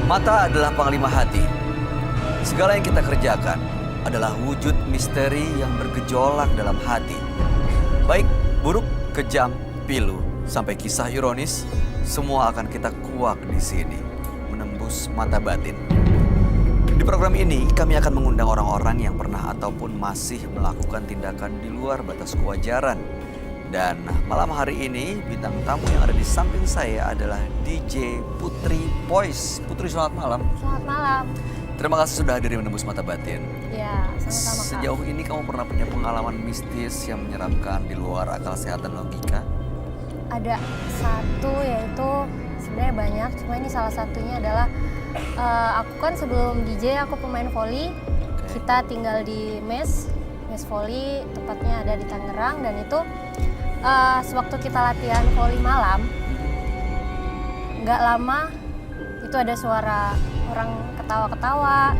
Mata adalah panglima hati. Segala yang kita kerjakan adalah wujud misteri yang bergejolak dalam hati. Baik, buruk, kejam, pilu, sampai kisah ironis, semua akan kita kuak di sini, menembus mata batin. Di program ini, kami akan mengundang orang-orang yang pernah ataupun masih melakukan tindakan di luar batas kewajaran. Dan malam hari ini, bintang tamu yang ada di samping saya adalah DJ Putri Poise. Putri, selamat malam. Selamat malam. Terima kasih sudah hadir menembus mata batin. Ya, sama-sama Kak. Sejauh ini kamu pernah punya pengalaman mistis yang menyeramkan di luar akal sehat dan logika? Ada satu, yaitu sebenarnya banyak, cuma ini salah satunya adalah aku kan sebelum DJ aku pemain volley. Kita tinggal di mes volley, tepatnya ada di Tangerang, dan itu sewaktu kita latihan volley malam, nggak lama itu ada suara orang ketawa-ketawa.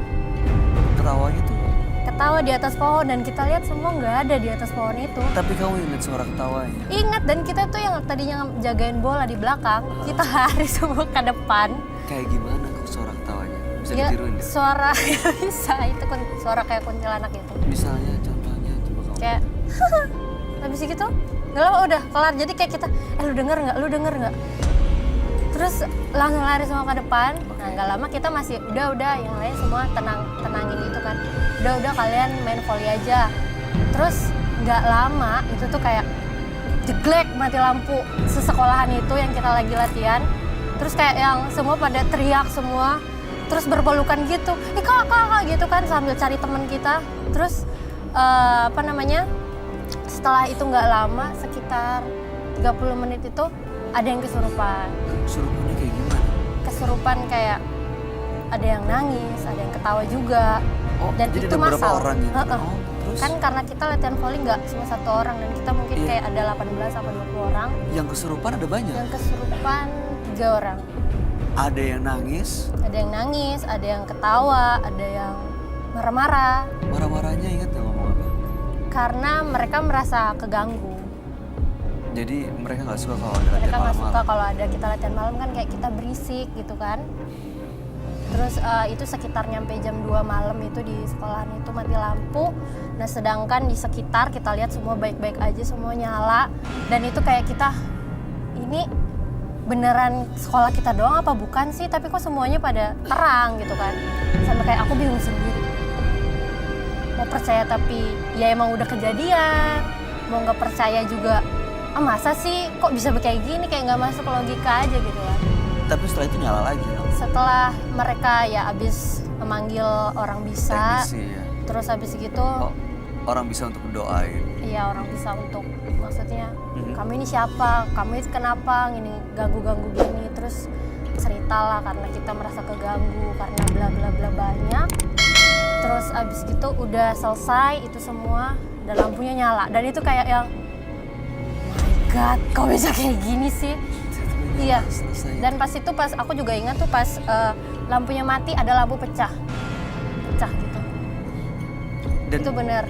Ketawanya tuh? Ketawa di atas pohon, dan kita lihat semua nggak ada di atas pohon itu. Tapi kamu ingat suara ketawanya? Ingat, dan kita tuh yang tadinya jagain bola di belakang, kita lari semua ke depan. Kayak gimana kok suara ketawanya? Bisa Ya, ditiruin deh? suara bisa, itu suara kayak kuntilanak gitu. Misalnya, contohnya, coba kamu. Kayak, habis gitu, nggak lama udah kelar. Jadi kayak kita, lu denger nggak? Lu denger nggak? Terus langsung lari semua ke depan. Nah, nggak lama kita masih, udah, yang lain semua tenangin itu kan. Udah kalian main volley aja. Terus nggak lama itu tuh kayak jeglek mati lampu sesekolahan itu yang kita lagi latihan. Terus kayak yang semua pada teriak semua. Terus berpelukan gitu, kak gitu kan, sambil cari teman kita. Terus setelah itu nggak lama, sekitar 30 menit itu ada yang kesurupan. Kesurupannya kayak gimana? Kesurupan kayak ada yang nangis, ada yang ketawa juga. Oh, Dan jadi itu ada beberapa massal. orang gitu? Heeh. Oh, terus? Kan karena kita latihan volley nggak cuma satu orang, dan kita mungkin Iya. kayak ada 18 sampai 20 orang. Yang kesurupan ada banyak? Yang kesurupan 3 orang. Ada yang nangis? Ada yang nangis, ada yang ketawa, ada yang marah-marah. Marah-marahnya ingat gak ngomong apa? Karena mereka merasa keganggu. Jadi mereka nggak suka kalau ada latihan Mereka nggak suka malam-malam? kalau ada kita latihan malam kan, kayak kita berisik gitu kan. Terus itu sekitar nyampe jam 2 malam itu di sekolahan itu mati lampu. Nah, sedangkan di sekitar kita lihat semua baik-baik aja, semua nyala. Dan itu kayak kita, ini beneran sekolah kita doang apa bukan sih? Tapi kok semuanya pada terang gitu kan. Sampai kayak aku bingung sendiri. Mau percaya tapi ya emang udah kejadian. Mau nggak percaya juga, masa sih kok bisa kayak gini, kayak nggak masuk logika aja gitu kan. Tapi setelah itu nyala lagi dong? Setelah mereka ya abis memanggil orang bisa, Teknisi ya? terus habis gitu, Oh, orang bisa untuk mendoain? iya orang bisa untuk, maksudnya Mhm. kamu ini siapa, kamu ini kenapa, ini ganggu-ganggu gini, terus ceritalah karena kita merasa keganggu karena bla bla bla banyak. Terus abis gitu udah selesai itu semua dan lampunya nyala, dan itu kayak yang, oh my god, kok bisa kayak gini sih? Iya. Selesai. Dan pas itu, pas aku juga ingat tuh pas lampunya mati ada lampu pecah gitu. Dan Itu bener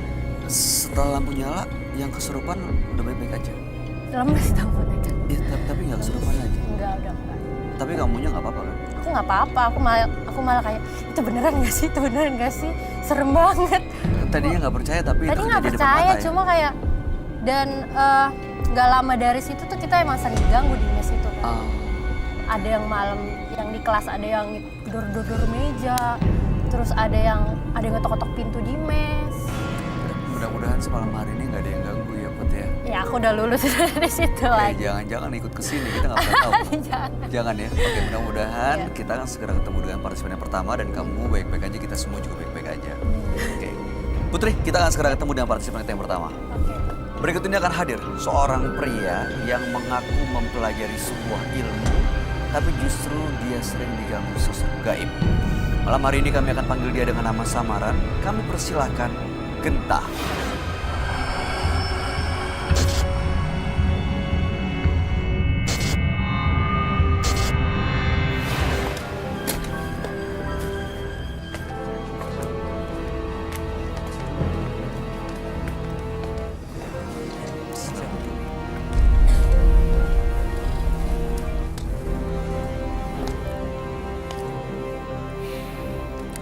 setelah lampu nyala, yang kesurupan udah baik-baik aja? lemes lampunya. Iya, tapi nggak kesurupan lagi? Enggak, udah enggak. Tapi kamunya nggak apa-apa kan? Aku nggak apa-apa, aku malah kayak, itu beneran nggak sih? Serem banget. Tadinya nggak percaya tapi Tadi itu nggak kejadian depan percaya, mata ya? cuma kayak, dan nggak lama dari situ tuh kita emang sering diganggu di mes itu kan. Ah, Ada yang malam, yang di kelas ada yang dor meja, terus ada yang ngetok-ketok pintu di mes. mudah-mudahan semalam hari ini nggak ada yang ganggu ya Put ya? Ya aku udah lulus dari situ lagi. Jangan-jangan ikut ke sini, kita nggak pernah tahu. Jangan. Jangan ya. Oke, mudah-mudahan Iya. kita akan segera ketemu dengan partisipan yang pertama dan kamu baik-baik aja, kita semua juga baik-baik aja. Oke. Putri, kita akan segera ketemu dengan partisipan kita yang pertama. Oke. Berikut ini akan hadir seorang pria yang mengaku mempelajari sebuah ilmu, tapi justru dia sering diganggu sosok gaib. Malam hari ini kami akan panggil dia dengan nama samaran. Kami persilahkan Gentah.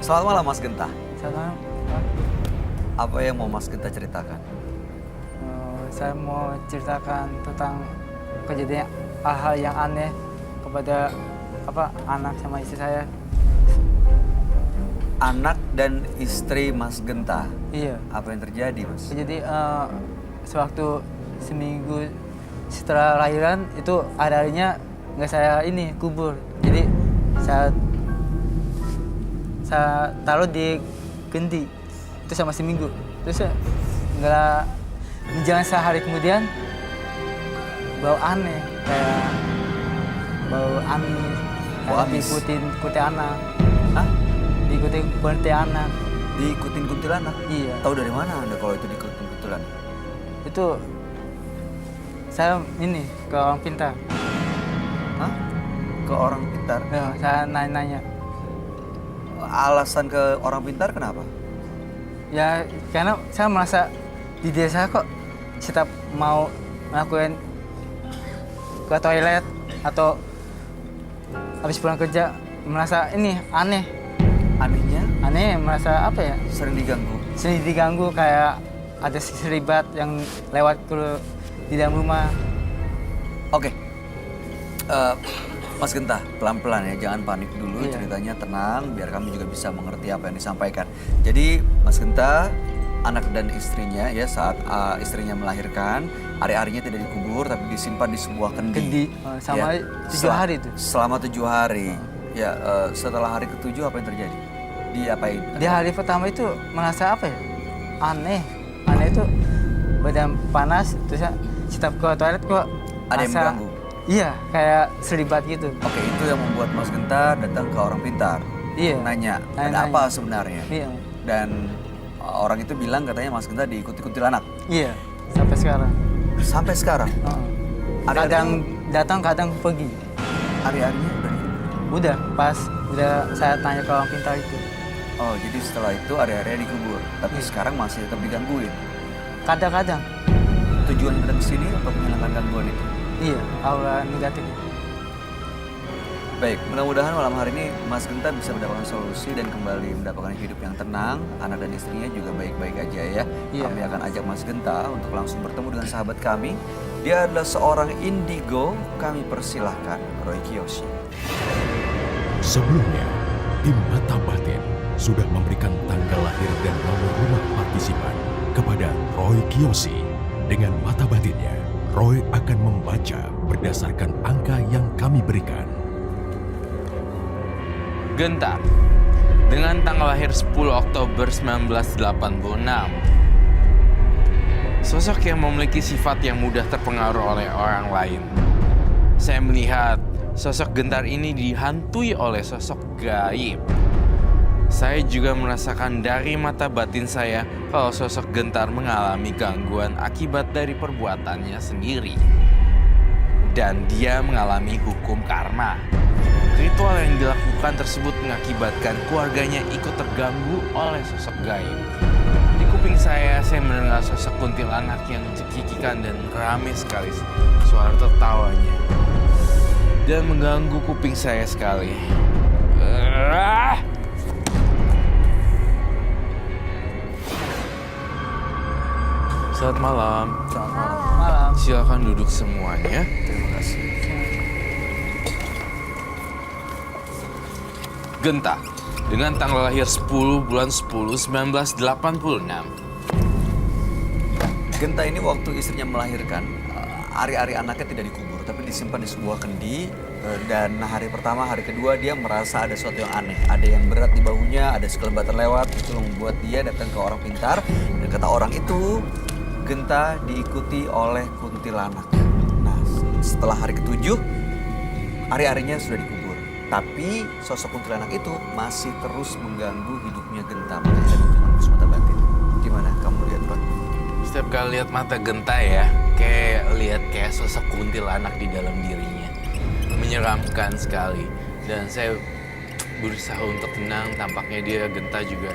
Selamat malam Mas Genta. Selamat. Apa yang mau Mas Genta ceritakan? Saya mau ceritakan tentang kejadian hal-hal yang aneh kepada anak sama istri saya. Anak dan istri Mas Genta. Iya. Apa yang terjadi, Mas? Jadi sewaktu seminggu setelah lahiran itu hari-harinya nggak saya kubur. Jadi saya taruh di kendi itu sama seminggu. Terus nggak jangan sehari kemudian bau aneh kayak bau amis. Bau Kayak amis? diikutin kuntilanak. Hah? Diikutin kuntilanak. Diikutin kuntilanak? Iya. Tahu dari mana Anda kalau itu diikutin kuntilanak? Itu saya ke orang pintar. Hah? Ke orang pintar? Ya, saya nanya-nanya. Alasan ke orang pintar kenapa? Ya karena saya merasa di desa kok setiap mau ngelakuin ke toilet atau habis pulang kerja merasa aneh. Anehnya Aneh merasa apa ya? sering diganggu. Sering diganggu kayak ada seribat yang lewat di dalam rumah. Oke. Mas Genta, pelan-pelan ya, jangan panik dulu, Iya. ceritanya tenang, biar kami juga bisa mengerti apa yang disampaikan. Jadi, Mas Genta, anak dan istrinya ya saat istrinya melahirkan, hari-harinya tidak dikubur tapi disimpan di sebuah kendi. Kendi, sama 7 hari itu. Selama 7 hari. Ya, setelah hari ke-7 apa yang terjadi? Diapain? Di hari pertama itu merasa apa ya? Aneh itu badan panas terus setiap ke toilet kok Ada yang merasa- mengganggu? Iya, kayak seribat gitu. Oke, itu yang membuat Mas Genta datang ke orang pintar. Iya. Nanya, ada Nanya-nanya. apa sebenarnya? Iya. Dan orang itu bilang katanya Mas Genta diikuti kuntilanak. Iya, sampai sekarang. Sampai sekarang? Heeh. Hari-harinya- Kadang datang, kadang pergi. Hari-harinya udah dikubur? Udah, pas udah saya tanya ke orang pintar itu. Oh, jadi setelah itu hari-harinya dikubur. Tapi sekarang masih tetap digangguin. Kadang-kadang, Tujuan datang ke sini untuk menghilangkan gangguan itu. iya, aura negatif. Baik, mudah-mudahan malam hari ini Mas Genta bisa mendapatkan solusi dan kembali mendapatkan hidup yang tenang. Anak dan istrinya juga baik-baik aja ya. Iya. Kami akan ajak Mas Genta untuk langsung bertemu dengan sahabat kami. Dia adalah seorang indigo. Kami persilahkan Roy Kiyoshi. Sebelumnya, tim Mata Batin sudah memberikan tanggal lahir dan nomor rumah partisipan kepada Roy Kiyoshi. Dengan mata batinnya, Roy akan membaca berdasarkan angka yang kami berikan. Genta, dengan tanggal lahir 10 Oktober 1986. Sosok yang memiliki sifat yang mudah terpengaruh oleh orang lain. Saya melihat sosok Gentar ini dihantui oleh sosok gaib. Saya juga merasakan dari mata batin saya kalau sosok Gentar mengalami gangguan akibat dari perbuatannya sendiri. Dan dia mengalami hukum karma. Ritual yang dilakukan tersebut mengakibatkan keluarganya ikut terganggu oleh sosok gaib. Di kuping saya mendengar sosok kuntilanak yang cekikikan dan ramai sekali suara tertawanya. Dan mengganggu kuping saya sekali. Selamat malam. Selamat malam. Malam. Silakan duduk semuanya. Terima kasih. Genta, dengan tanggal lahir 10 bulan 10 1986. Genta ini waktu istrinya melahirkan, hari-hari anaknya tidak dikubur, tapi disimpan di sebuah kendi. Dan hari pertama, hari kedua dia merasa ada sesuatu yang aneh. Ada yang berat di bahunya, ada sekelebatan lewat. Itu membuat dia datang ke orang pintar. Dan kata orang itu, Genta diikuti oleh kuntilanak. Nah, setelah hari ketujuh, hari-harinya sudah dikubur. Tapi sosok kuntilanak itu masih terus mengganggu hidupnya Genta. Makanya tadi teman mata batin. Gimana kamu lihat, Pak? Setiap kali lihat mata Genta ya, kayak sosok kuntilanak di dalam dirinya. Menyeramkan sekali. Dan saya berusaha untuk tenang, tampaknya dia Genta juga.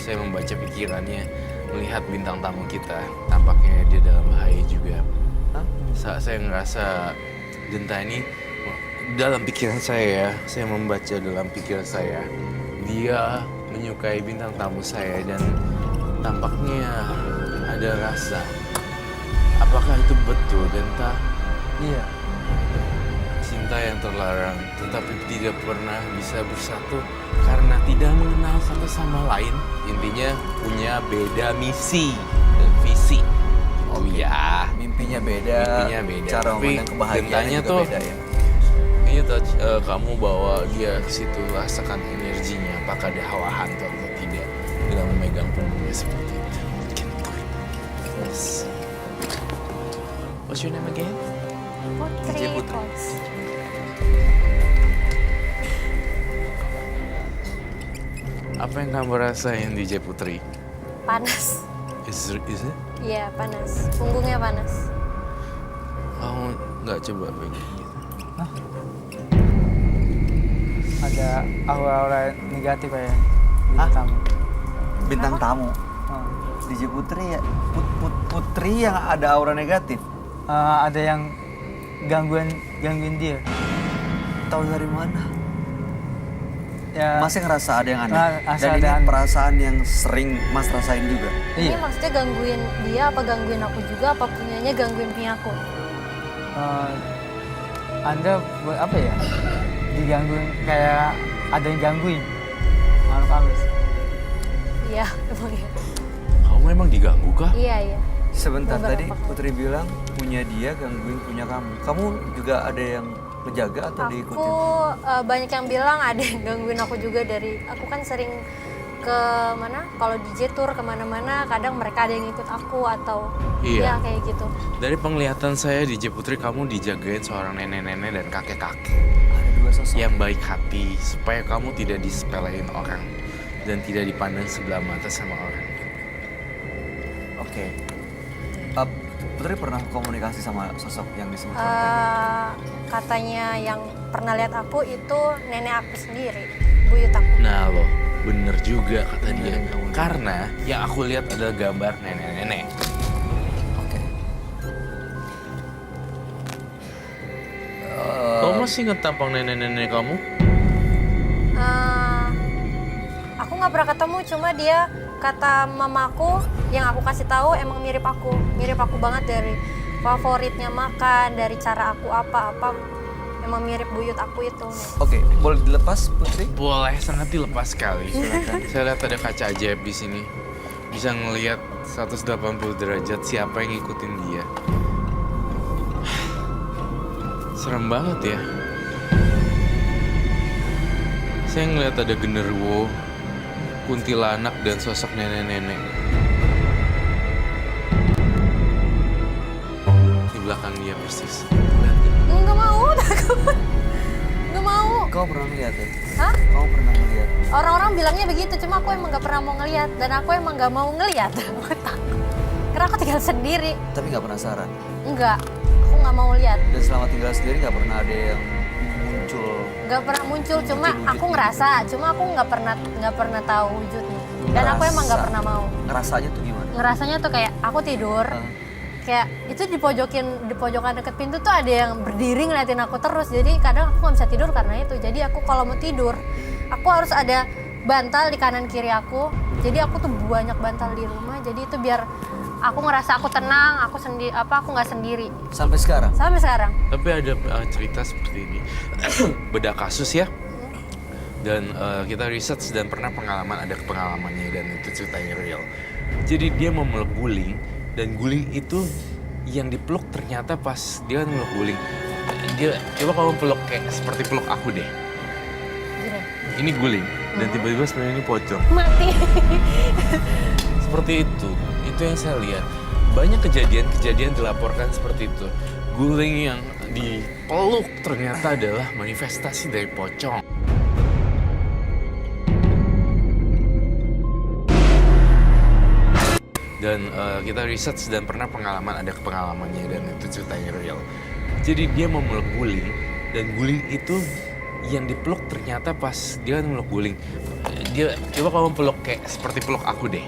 Saya membaca pikirannya, melihat bintang tamu kita. Tampaknya dia dalam bahaya juga. Hah? Saya ngerasa Genta ini dalam pikiran saya ya, saya membaca dalam pikiran saya. dia menyukai bintang tamu saya dan tampaknya ada rasa. Apakah itu betul, Genta? Iya. Cinta yang terlarang tetapi tidak pernah bisa bersatu karena tidak mengenal satu sama lain. Intinya punya beda misi dan visi. Oh iya, Mimpinya beda, mimpinya beda. cara Tapi memandang kebahagiaan gentanya juga tuh beda ya. kayaknya kamu bawa dia ke situ, rasakan energinya. Apakah ada hawa hantu atau tidak dengan memegang punggungnya seperti itu. Gitu. Yes. What's your name again? Putri Putri. Rose. Apa yang kamu rasain DJ Putri? Panas. Is it? Iya, panas. Punggungnya panas. Kamu nggak coba pegang gitu? Ada aura-aura negatif kayak Hah? bintang. Bintang tamu. Oh. DJ Putri ya, Putri yang ada aura negatif. Ada yang gangguin dia. Tahu dari mana? Ya. Masih ngerasa ada yang aneh. Ngerasa Dan ada ini aneh. perasaan yang sering Mas rasain juga. Ini Iya. maksudnya gangguin dia apa gangguin aku juga apa punyanya gangguin punya aku? Anda buat apa ya? Digangguin kayak ada yang gangguin. Makhluk halus. Iya, emang iya. Kamu emang diganggu kah? Iya, iya. Sebentar Beberapa tadi kali. Putri bilang punya dia gangguin punya kamu. Kamu juga ada yang menjaga atau Aku diikutin? banyak yang bilang ada yang gangguin aku juga dari aku kan sering ke mana kalau DJ tour kemana-mana kadang mereka ada yang ikut aku atau Iya. ya kayak gitu. Dari penglihatan saya DJ Putri, kamu dijagain seorang nenek-nenek dan kakek-kakek Ada dua sosok. yang baik hati supaya kamu tidak disepelein orang dan tidak dipandang sebelah mata sama orang. Oke. Putri pernah komunikasi sama sosok yang disebut orang tadi? Katanya yang pernah lihat aku itu nenek aku sendiri, buyut aku. Nah loh, bener juga kata dia. Bener yang kamu lihat. Karena yang aku lihat adalah gambar nenek-nenek. Oke. Kamu masih ingat tampang nenek-nenek kamu? Aku nggak pernah ketemu, cuma dia kata mamaku yang aku kasih tahu emang mirip aku banget dari favoritnya makan, dari cara aku apa emang mirip buyut aku itu. Oke, boleh dilepas Putri? Boleh, sangat dilepas sekali. Silakan. Saya lihat ada kaca ajaib di sini. Bisa ngelihat 180 derajat siapa yang ngikutin dia. Serem banget ya. Saya ngelihat ada genderuwo, kuntilanak, dan sosok nenek-nenek. Di belakang dia persis. Lihat nggak? Nggak mau, takut. Nggak mau. Kau pernah ngeliat ya? Hah? Kau pernah ngeliat? Orang-orang bilangnya begitu, cuma aku emang nggak pernah mau ngeliat dan aku emang nggak mau ngeliat. Aku takut. Karena aku tinggal sendiri. Tapi nggak penasaran. Enggak, aku nggak mau lihat. Dan selama tinggal sendiri nggak pernah ada yang muncul. Nggak pernah muncul, cuma Wujud-wujud aku gitu. ngerasa, cuma aku nggak pernah tahu wujudnya. Dan aku emang nggak Ngerasa. pernah mau. Ngerasanya tuh gimana? Ngerasanya tuh kayak aku tidur, kayak itu di pojokan deket pintu tuh ada yang berdiri ngeliatin aku terus. Jadi kadang aku nggak bisa tidur karena itu. Jadi aku kalau mau tidur, aku harus ada bantal di kanan kiri aku. Jadi aku tuh banyak bantal di rumah. Jadi itu biar aku ngerasa aku tenang, aku nggak sendiri. Sampai sekarang? Sampai sekarang. Tapi ada cerita seperti ini. Beda kasus ya. Dan kita research dan pernah ada pengalamannya dan itu ceritanya real. Jadi dia mau meluk guling dan guling itu yang dipeluk ternyata pas dia meluk guling. Dia coba kamu peluk kayak seperti peluk aku deh. Gini, Ini guling dan tiba-tiba sebenarnya ini pocong. mati. Seperti itu yang saya lihat. Banyak kejadian dilaporkan seperti itu. Guling yang dipeluk ternyata adalah manifestasi dari pocong. Dan kita research dan pernah ada pengalamannya dan itu ceritanya real. Jadi dia mau meluk guling dan guling itu yang dipeluk ternyata pas dia meluk guling. Dia coba kamu peluk kayak seperti peluk aku deh.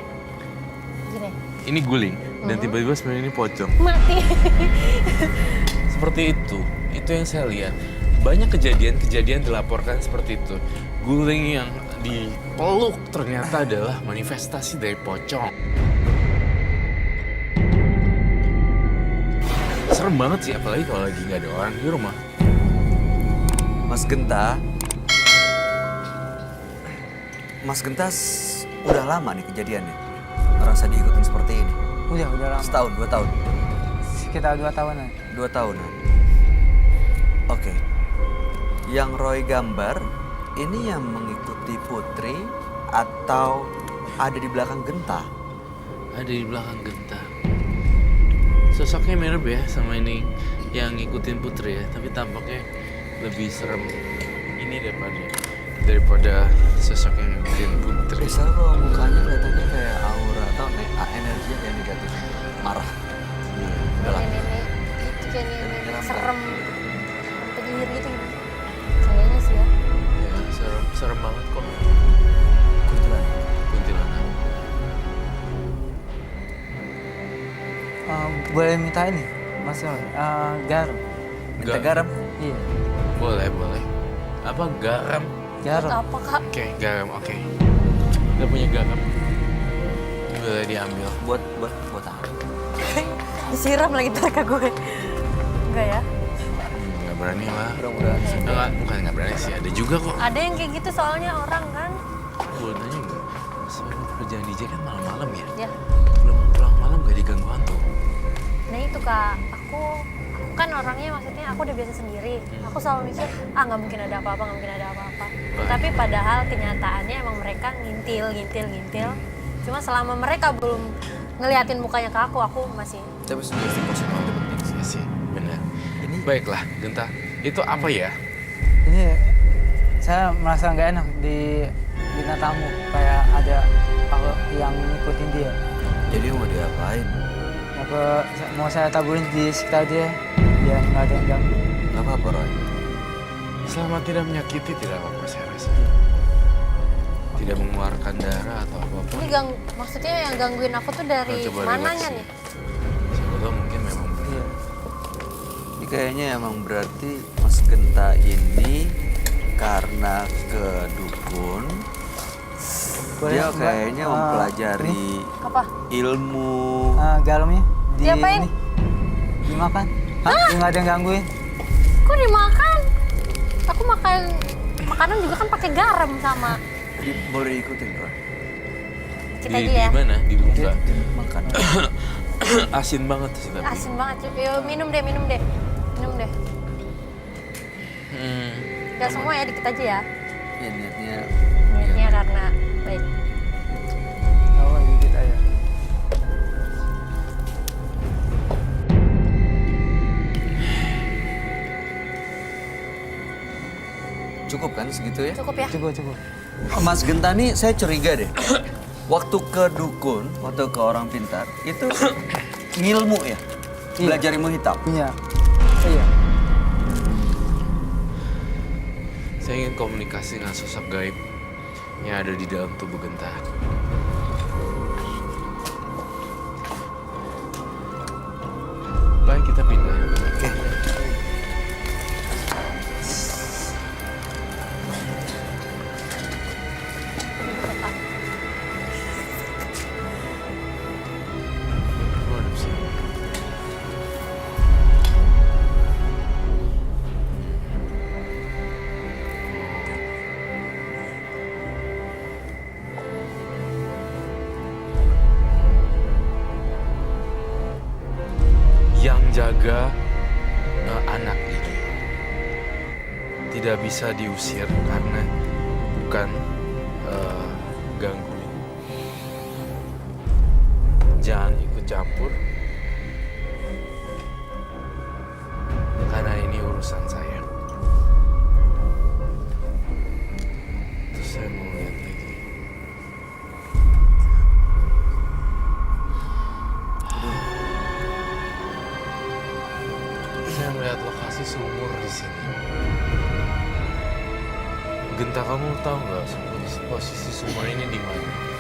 Gini, Ini guling dan tiba-tiba sebenarnya ini pocong. mati. Seperti itu yang saya lihat. Banyak kejadian dilaporkan seperti itu. Guling yang dipeluk ternyata adalah manifestasi dari pocong. Serem banget sih, apalagi kalau lagi nggak ada orang di rumah. Mas Genta, Mas Genta udah lama nih kejadiannya ngerasa diikutin seperti ini. Udah lama. Setahun, 2 tahun, Sekitar 2 tahunan. 2 tahunan. Oke, yang Roy gambar ini yang mengikuti Putri atau ada di belakang Genta? Ada di belakang Genta. Sosoknya mirip ya sama ini yang ngikutin Putri ya, tapi tampaknya lebih serem ini daripada sosok yang ngikutin Putri. Soalnya kalau mukanya kelihatannya kayak aura atau energinya kayak negatif, marah. Udah lah. Nenek itu kayak nenek serem, penyihir gitu. Kayaknya sih ya. Ya, serem banget kok. Kuntilanak. Kuntilanak. Boleh minta ini, Mas Roy, garam. Minta garam. Iya, Boleh. Apa garam? garam. Apa kak? Oke, garam, oke. Kita punya garam. Boleh diambil. Buat apa? Disiram lagi ntar ke gue. Enggak ya? Nggak berani lah. Mudah-mudahan. Bukan nggak berani sih, ada juga kok. Ada yang kayak gitu soalnya orang kan. Boleh nanya nggak? Soalnya kerjaan DJ kan malam-malam ya? Ya. Belum pulang malam gak diganggu hantu. Nah itu kak, aku kan orangnya maksudnya aku udah biasa sendiri. Aku selalu mikir, nggak mungkin ada apa-apa, nggak mungkin ada apa-apa. Tapi padahal kenyataannya emang mereka ngintil. Cuma selama mereka belum ngeliatin mukanya ke aku masih. Tapi sugesti positif itu penting sih. Iya sih, benar. Ini Baiklah, Genta. Itu apa ya? Ini saya merasa nggak enak di bina tamu, kayak ada aku yang ngikutin dia. jadi mau diapain? Mau saya taburin di sekitar dia, biar nggak ada yang ganggu. Gak apa-apa Roy. Selama tidak menyakiti, tidak apa-apa saya rasa. Tidak mengeluarkan darah atau apa-apa. Ini maksudnya yang gangguin aku tuh dari Coba mananya relax. nih? Siapa tahu mungkin memang benar. Iya. Ini kayaknya emang berarti Mas Genta ini karena ke dukun. Boleh, Dia Mbak, kayaknya mempelajari Apa? ilmu. Garamnya Diapain? dimakan. Hah? Nggak ada yang gangguin. Kok dimakan? Aku makan makanan juga kan pakai garam sama. Boleh diikutin Roy. Kita aja ya. Di mana? Di muka. Makan. Asin banget sih tapi. Asin banget. Yuk, minum deh. Minum deh. Gak semua ya, dikit aja ya. Ya niatnya. Niatnya karena baik. Oh, dikit aja. Cukup kan segitu ya? Cukup ya? Cukup. Mas Genta nih saya curiga deh. Waktu ke dukun, waktu ke orang pintar, itu ngilmu ya? Iya. Belajar ilmu hitam. Iya. Iya. Saya ingin komunikasi dengan sosok gaib yang ada di dalam tubuh Genta. Baik, kita pindah. Oke. Lu ada di sini. Yang jaga anak ini tidak bisa diusir karena bukan gangguin. Jangan ikut campur karena ini urusan saya. Terus saya mau lihat lagi. Saya melihat lokasi sumur di sini. Genta, kamu tahu nggak posisi sumur ini di mana?